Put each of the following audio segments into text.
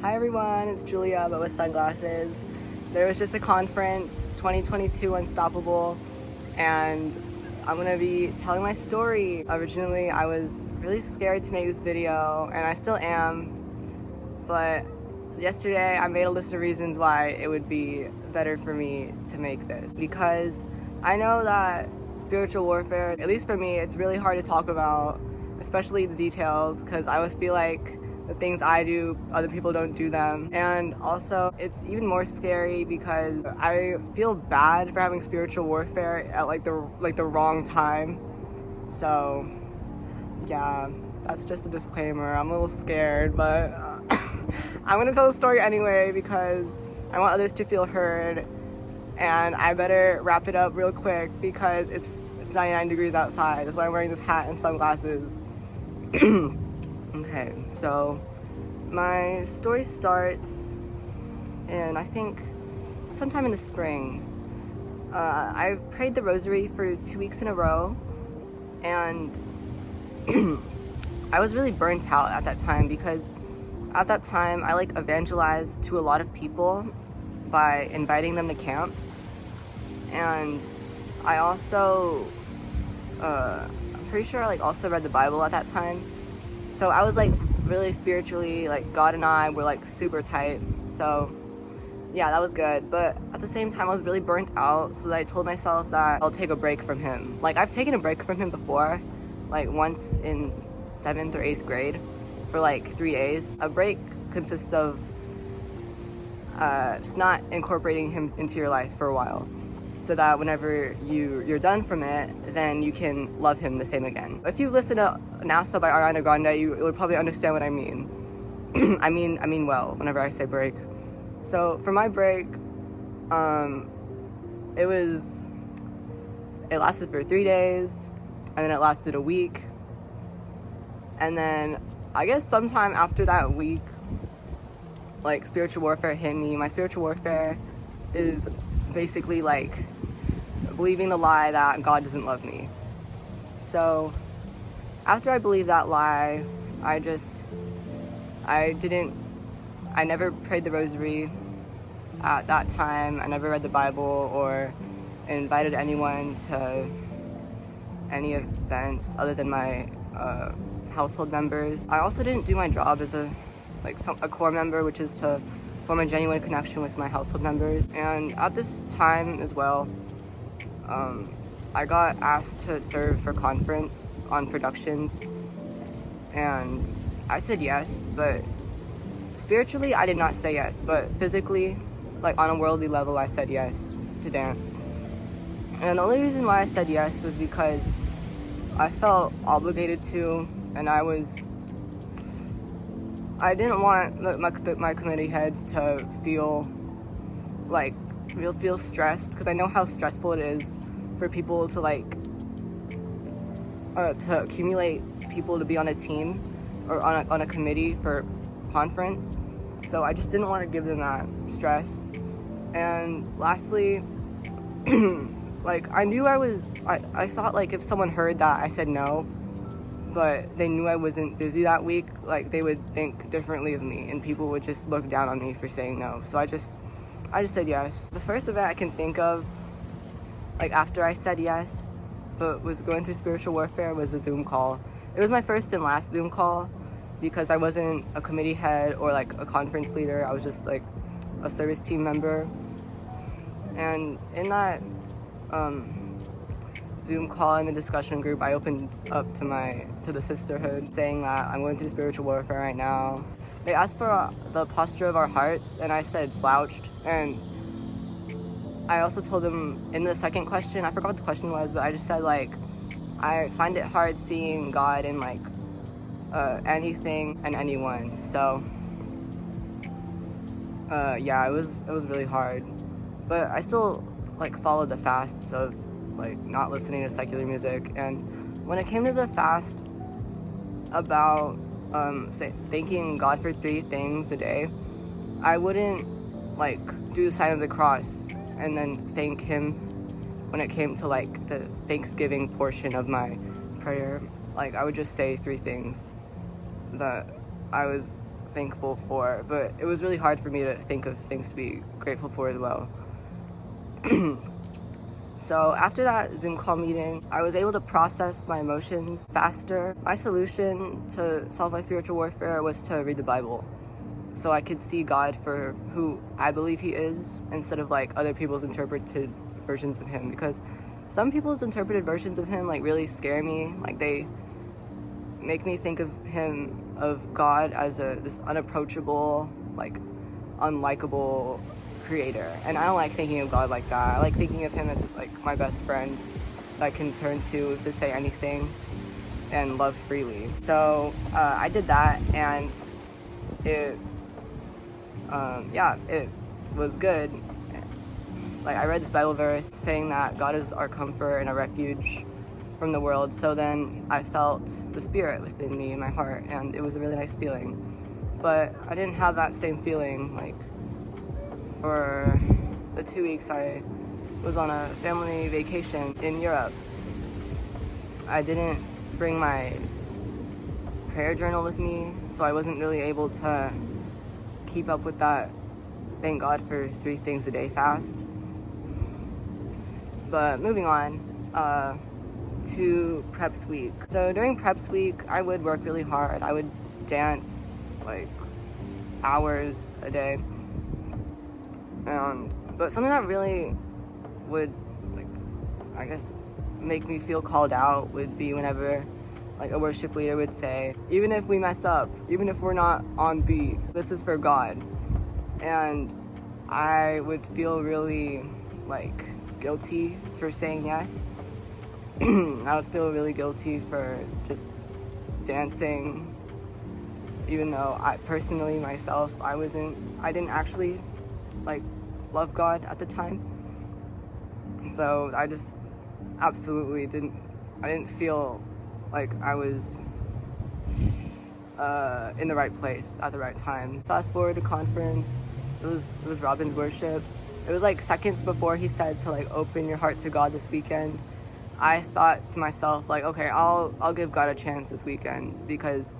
Hi everyone, it's Julia, but with sunglasses. There was just a conference, 2022 Unstoppable, and I'm gonna be telling my story. Originally, I was really scared to make this video, and I still am, but yesterday I made a list of reasons why it would be better for me to make this. Because I know that spiritual warfare, at least for me, it's really hard to talk about, especially the details, because I always feel like the things I do, other people don't do them. And also, it's even more scary because I feel bad for having spiritual warfare at like the wrong time. So, yeah, that's just a disclaimer. I'm a little scared, but I'm gonna tell the story anyway because I want others to feel heard. And I better wrap it up real quick because it's 99 degrees outside. That's why I'm wearing this hat and sunglasses. Okay, so my story starts in, I think, sometime in the spring. I prayed the rosary for 2 weeks in a row, and I was really burnt out at that time because at that time I evangelized to a lot of people by inviting them to camp, and I also, I'm pretty sure I also read the Bible at that time. So I was really spiritually, God and I were super tight. So yeah, that was good. But at the same time, I was really burnt out. So I told myself that I'll take a break from him. I've taken a break from him before, once in 7th or 8th grade for 3 days. A break consists of just not incorporating him into your life for a while, so that whenever you're done from it, then you can love him the same again. If you listen to NASA by Ariana Grande, you would probably understand what I mean. I mean well, whenever I say break. So for my break, it lasted for 3 days, and then it lasted a week. And then I guess sometime after that week, spiritual warfare hit me. My spiritual warfare is basically believing the lie that God doesn't love me. So after I believed that lie, I never prayed the rosary at that time. I never read the Bible or invited anyone to any events other than my household members. I also didn't do my job as a core member, which is to form a genuine connection with my household members. And at this time as well, I got asked to serve for conference on productions, and I said yes, but spiritually I did not say yes, but physically, on a worldly level, I said yes to dance. And the only reason why I said yes was because I felt obligated to, and I didn't want my committee heads to feel stressed, because I know how stressful it is for people to to accumulate people to be on a team or on a committee for conference. So I just didn't want to give them that stress. And lastly, I knew I thought if someone heard that I said no, but they knew I wasn't busy that week, they would think differently of me, and people would just look down on me for saying no. So I just said yes. The first event I can think of, after I said yes, but was going through spiritual warfare, was a Zoom call. It was my first and last Zoom call because I wasn't a committee head or a conference leader. I was just a service team member. And in that Zoom call in the discussion group, I opened up to the sisterhood, saying that I'm going through spiritual warfare right now. They asked for the posture of our hearts, and I said slouched. And I also told them in the second question, I forgot what the question was, but I just said I find it hard seeing God in anything and anyone. So yeah, it was really hard, but I still followed the fasts of not listening to secular music. And when it came to the fast about thanking God for 3 things a day, I wouldn't do the sign of the cross and then thank him when it came to the Thanksgiving portion of my prayer. I would just say 3 things that I was thankful for, but it was really hard for me to think of things to be grateful for as well. So after that Zoom call meeting, I was able to process my emotions faster. My solution to solve my spiritual warfare was to read the Bible, so I could see God for who I believe he is, instead of like other people's interpreted versions of him, because some people's interpreted versions of him like really scare me. Like they make me think of God as this unapproachable, like unlikable creator, and I don't like thinking of God like that. I like thinking of him as like my best friend that I can turn to say anything and love freely. So I did that, and it it was good. Like I read this Bible verse saying that God is our comfort and a refuge from the world. So then I felt the Spirit within me in my heart, and it was a really nice feeling. But I didn't have that same feeling like for the 2 weeks I was on a family vacation in Europe. I didn't bring my prayer journal with me, so I wasn't really able to keep up with that thank God for 3 things a day fast. But moving on to preps week. So during preps week, I would work really hard. I would dance like hours a day. But something that really would, like, I guess, make me feel called out would be whenever like a worship leader would say, even if we mess up, even if we're not on beat, this is for God. And I would feel really like guilty for saying yes. I would feel really guilty for just dancing, even though I personally myself, I didn't actually like love God at the time. So I just absolutely didn't feel like I was in the right place at the right time. Fast forward to conference, it was Robin's worship. It was like seconds before he said to like open your heart to God this weekend. I thought to myself like, okay, I'll give God a chance this weekend, because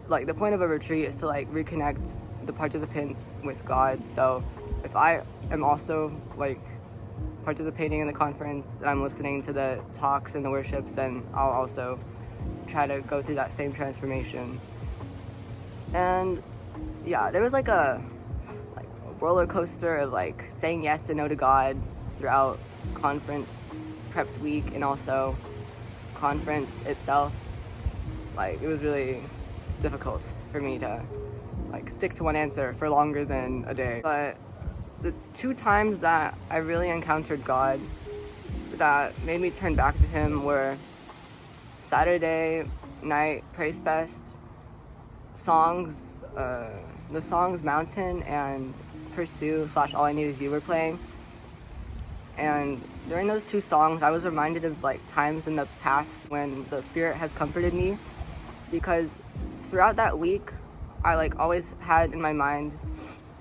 like the point of a retreat is to like reconnect the participants with God. So if I am also like participating in the conference and I'm listening to the talks and the worships, then I'll also try to go through that same transformation. And yeah, there was like a roller coaster of like saying yes and no to God throughout conference preps week, and also conference itself. Like it was really difficult for me to like stick to one answer for longer than a day. But the 2 times that I really encountered God that made me turn back to him were Saturday night Praise Fest songs. The songs Mountain and Pursue / All I Need Is You were playing. And during those 2 songs, I was reminded of like times in the past when the Spirit has comforted me, because throughout that week, I like always had in my mind,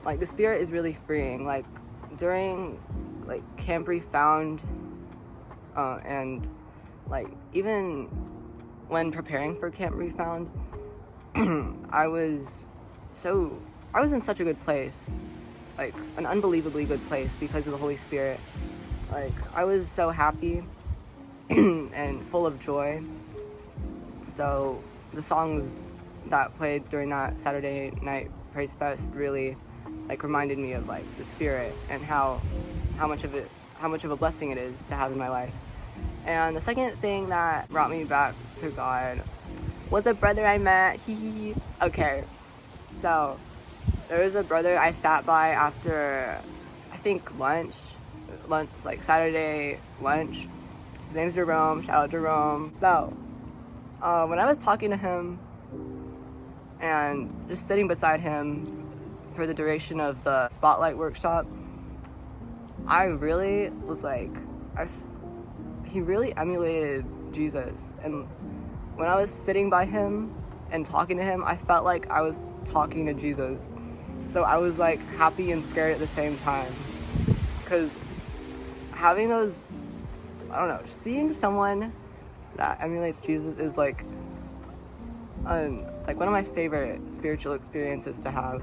like the Spirit is really freeing. Like during like Camp Refound, and like even when preparing for Camp Refound, I was in such a good place, like an unbelievably good place because of the Holy Spirit. Like I was so happy and full of joy. So the songs that played during that Saturday night Praise Fest really like reminded me of like the Spirit and how much of a blessing it is to have in my life. And the second thing that brought me back to God was a brother I met. Okay, so there was a brother I sat by after, I think lunch, like Saturday lunch. His name's Jerome. Shout out Jerome. So when I was talking to him and just sitting beside him for the duration of the spotlight workshop, I really was like, he really emulated Jesus. And when I was sitting by him and talking to him, I felt like I was talking to Jesus. So I was like happy and scared at the same time, because having those, I don't know, seeing someone that emulates Jesus is like like one of my favorite spiritual experiences to have.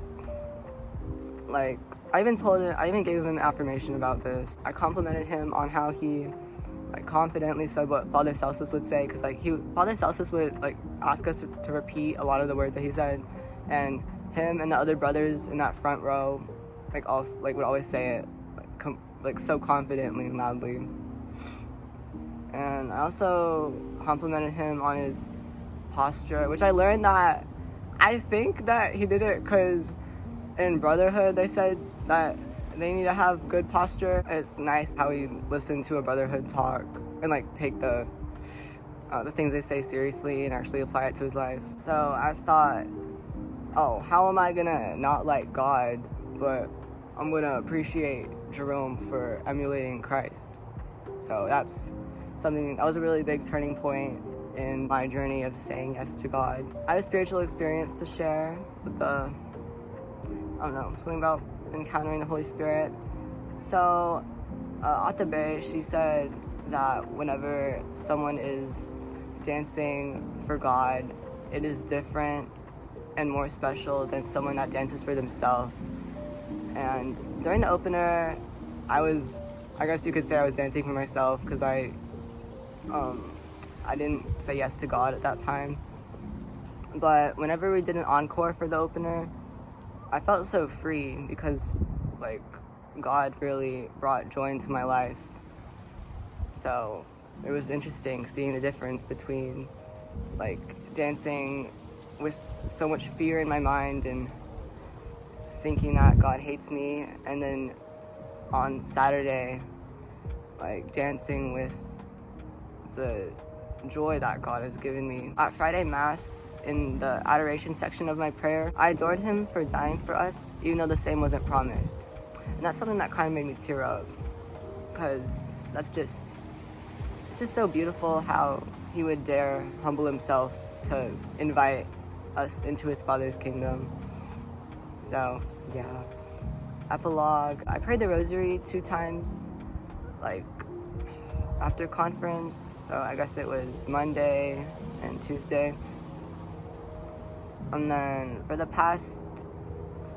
Like, I even gave him affirmation about this. I complimented him on how he like confidently said what Father Celsus would say, because like Father Celsus would like ask us to repeat a lot of the words that he said, and him and the other brothers in that front row like also like would always say it like so confidently and loudly. And I also complimented him on his posture, which I learned that I think that he did it because in Brotherhood they said that they need to have good posture. It's nice how he listened to a Brotherhood talk and like take the things they say seriously and actually apply it to his life. So I thought, oh, how am I gonna not like God, but I'm gonna appreciate Jerome for emulating Christ? So that's something that was a really big turning point in my journey of saying yes to God. I had a spiritual experience to share with something about encountering the Holy Spirit. So Atabe, she said that whenever someone is dancing for God, it is different and more special than someone that dances for themselves. And during the opener, I guess you could say I was dancing for myself, because I didn't say yes to God at that time. But whenever we did an encore for the opener, I felt so free, because like God really brought joy into my life. So it was interesting seeing the difference between like dancing with so much fear in my mind and thinking that God hates me, and then on Saturday like dancing with the joy that God has given me. At Friday Mass, in the adoration section of my prayer, I adored him for dying for us, even though the same wasn't promised. And that's something that kind of made me tear up, because it's just so beautiful how he would dare humble himself to invite us into his Father's kingdom. So yeah. Epilogue, I prayed the rosary 2 times, like after conference. So I guess it was Monday and Tuesday. And then for the past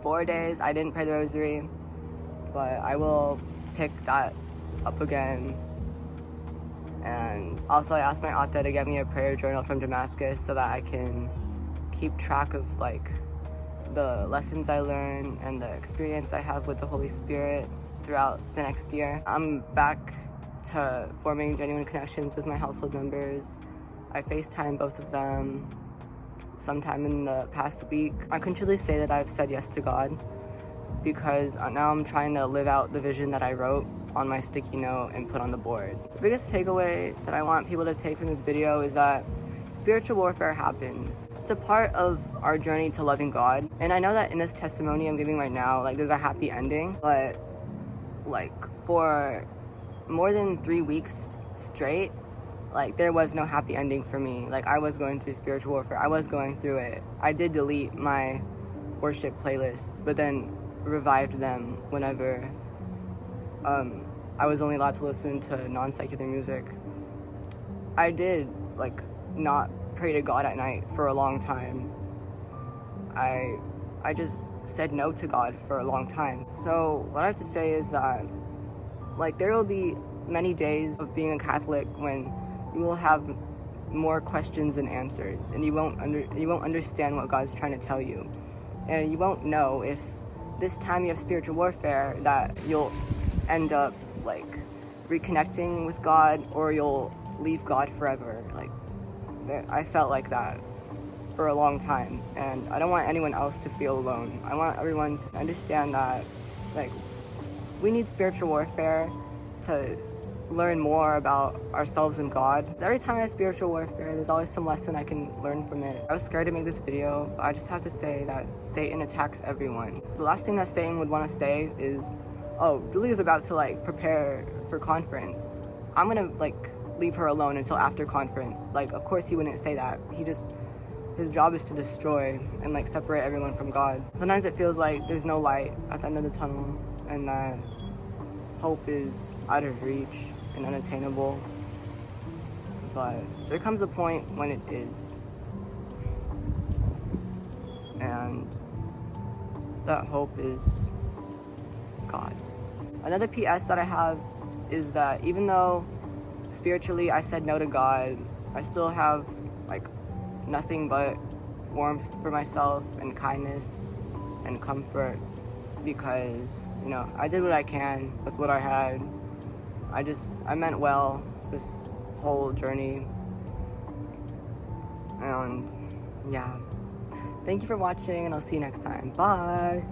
4 days, I didn't pray the rosary, but I will pick that up again. And also I asked my Atta to get me a prayer journal from Damascus so that I can keep track of like the lessons I learn and the experience I have with the Holy Spirit throughout the next year. I'm back to forming genuine connections with my household members. I FaceTime both of them sometime in the past week. I can truly say that I've said yes to God, because now I'm trying to live out the vision that I wrote on my sticky note and put on the board. The biggest takeaway that I want people to take from this video is that spiritual warfare happens. It's a part of our journey to loving God. And I know that in this testimony I'm giving right now, like there's a happy ending, but like for more than 3 weeks straight, like there was no happy ending for me. Like I was going through spiritual warfare. I was going through it. I did delete my worship playlists, but then revived them whenever I was only allowed to listen to non-secular music. I did like not pray to God at night for a long time. I just said no to God for a long time. So what I have to say is that like there will be many days of being a Catholic when you will have more questions than answers, and you won't understand what God's trying to tell you, and you won't know if this time you have spiritual warfare that you'll end up like reconnecting with God or you'll leave God forever. Like I felt like that for a long time, and I don't want anyone else to feel alone. I want everyone to understand that like we need spiritual warfare to learn more about ourselves and God. Every time I have spiritual warfare, there's always some lesson I can learn from it. I was scared to make this video, but I just have to say that Satan attacks everyone. The last thing that Satan would want to say is, oh, Julia's about to like prepare for conference. I'm gonna like leave her alone until after conference. Like, of course he wouldn't say that. His job is to destroy and like separate everyone from God. Sometimes it feels like there's no light at the end of the tunnel, and that hope is out of reach and unattainable. But there comes a point when it is. that hope is God. Another PS that I have is that even though spiritually I said no to God, I still have like nothing but warmth for myself and kindness and comfort, because I did what I can with what I had. I meant well this whole journey, and yeah, thank you for watching, and I'll see you next time. Bye.